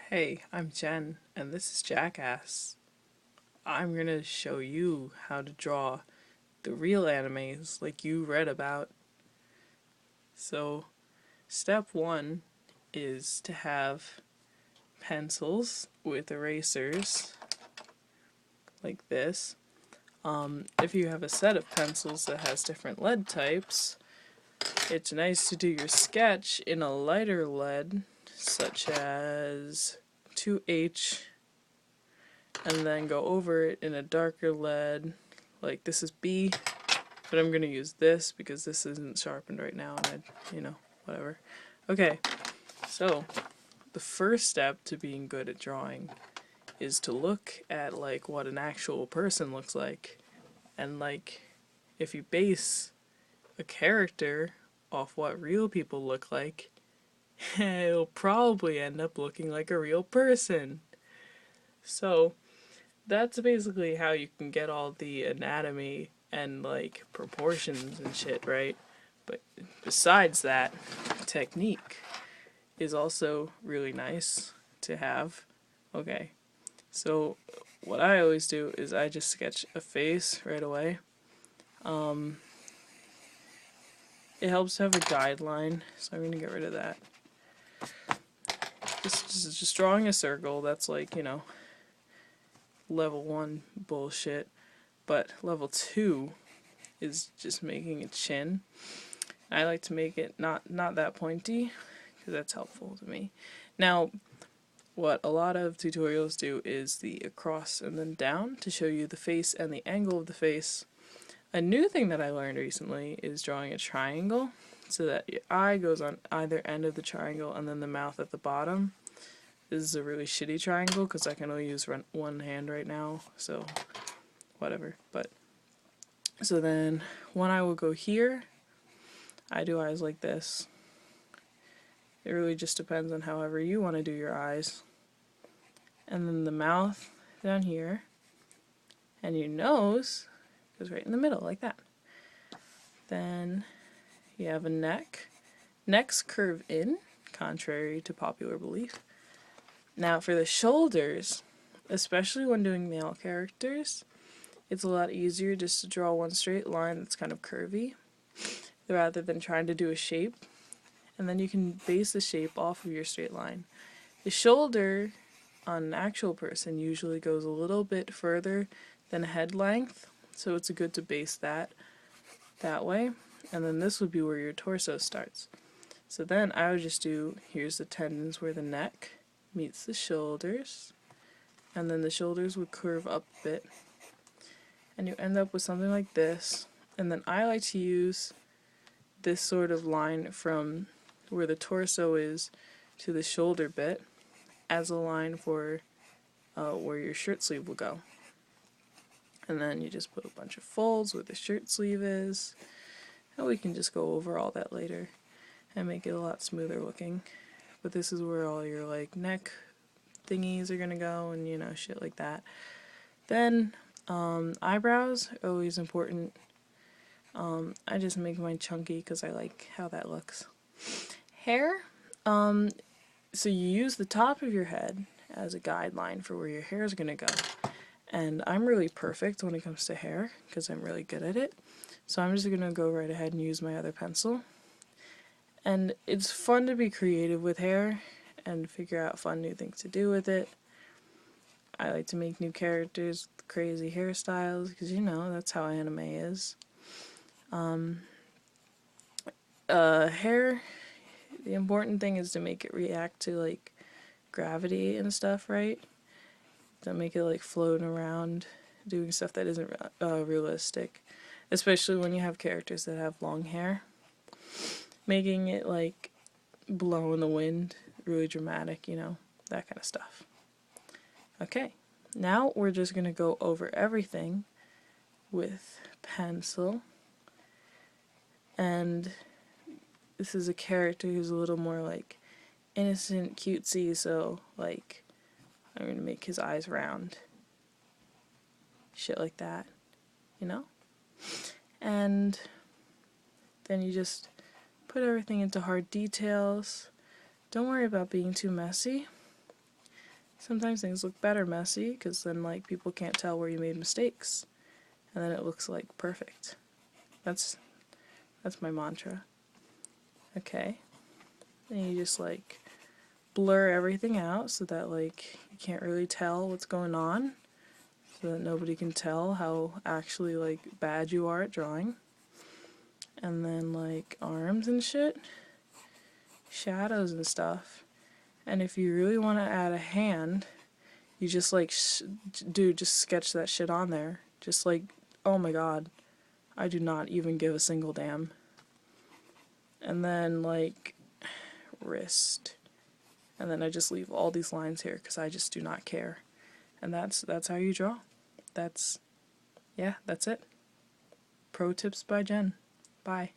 Hey, I'm Jen, and this is Jackass. I'm gonna show you how to draw the real animes like you read about. So, step one is to have pencils with erasers like this. If you have a set of pencils that has different lead types, it's nice to do your sketch in a lighter lead, such as 2H, and then go over it in a darker lead, like this is B, but I'm going to use this because this isn't sharpened right now, and whatever. Okay, so the first step to being good at drawing is to look at like what an actual person looks like, and like if you base a character off what real people look like, it'll probably end up looking like a real person. So that's basically how you can get all the anatomy and like proportions and shit right. But besides that, technique is also really nice to have. Okay, so what I always do is I just sketch a face right away. It helps to have a guideline, so I'm gonna get rid of that. This is just drawing a circle. That's like, level 1 bullshit. But level 2 is just making a chin. I like to make it not that pointy because that's helpful to me. Now, what a lot of tutorials do is the across and then down to show you the face and the angle of the face. A new thing that I learned recently is drawing a triangle so that your eye goes on either end of the triangle and then the mouth at the bottom. This is a really shitty triangle because I can only use one hand right now, so whatever. But so then one eye will go here. I do eyes like this. It really just depends on however you want to do your eyes. And then the mouth down here. And your nose goes right in the middle, like that. Then you have a neck. Necks curve in, contrary to popular belief. Now for the shoulders, especially when doing male characters, it's a lot easier just to draw one straight line that's kind of curvy, rather than trying to do a shape. And then you can base the shape off of your straight line. The shoulder on an actual person usually goes a little bit further than head length, so it's good to base that way. And then this would be where your torso starts. So then I would just do, here's the tendons where the neck meets the shoulders, and then the shoulders would curve up a bit, and you end up with something like this. And then I like to use this sort of line from where the torso is to the shoulder bit as a line for where your shirt sleeve will go. And then you just put a bunch of folds where the shirt sleeve is, and we can just go over all that later and make it a lot smoother looking. But this is where all your like neck thingies are gonna go, and shit like that. Then eyebrows are always important. I just make mine chunky because I like how that looks. Hair, so you use the top of your head as a guideline for where your hair is gonna go. And I'm really perfect when it comes to hair because I'm really good at it. So I'm just gonna go right ahead and use my other pencil. And it's fun to be creative with hair and figure out fun new things to do with it. I like to make new characters with crazy hairstyles because that's how anime is. Hair, the important thing is to make it react to like gravity and stuff, right? Don't make it like floating around doing stuff that isn't realistic, especially when you have characters that have long hair. Making it like blow in the wind, really dramatic, that kind of stuff. Okay, now we're just gonna go over everything with pencil. And this is a character who's a little more like innocent, cutesy, so like I'm gonna make his eyes round. Shit like that, And then you just put everything into hard details. Don't worry about being too messy. Sometimes things look better messy, because then like people can't tell where you made mistakes, and then it looks like perfect. That's my mantra. Okay, and you just like blur everything out so that like you can't really tell what's going on, so that nobody can tell how actually like bad you are at drawing. And then like arms and shit, shadows and stuff. And if you really want to add a hand, you just like just sketch that shit on there. Just like, oh my god, I do not even give a single damn. And then like wrist, and then I just leave all these lines here because I just do not care. And that's how you draw. That's it. Pro tips by Jen. Bye.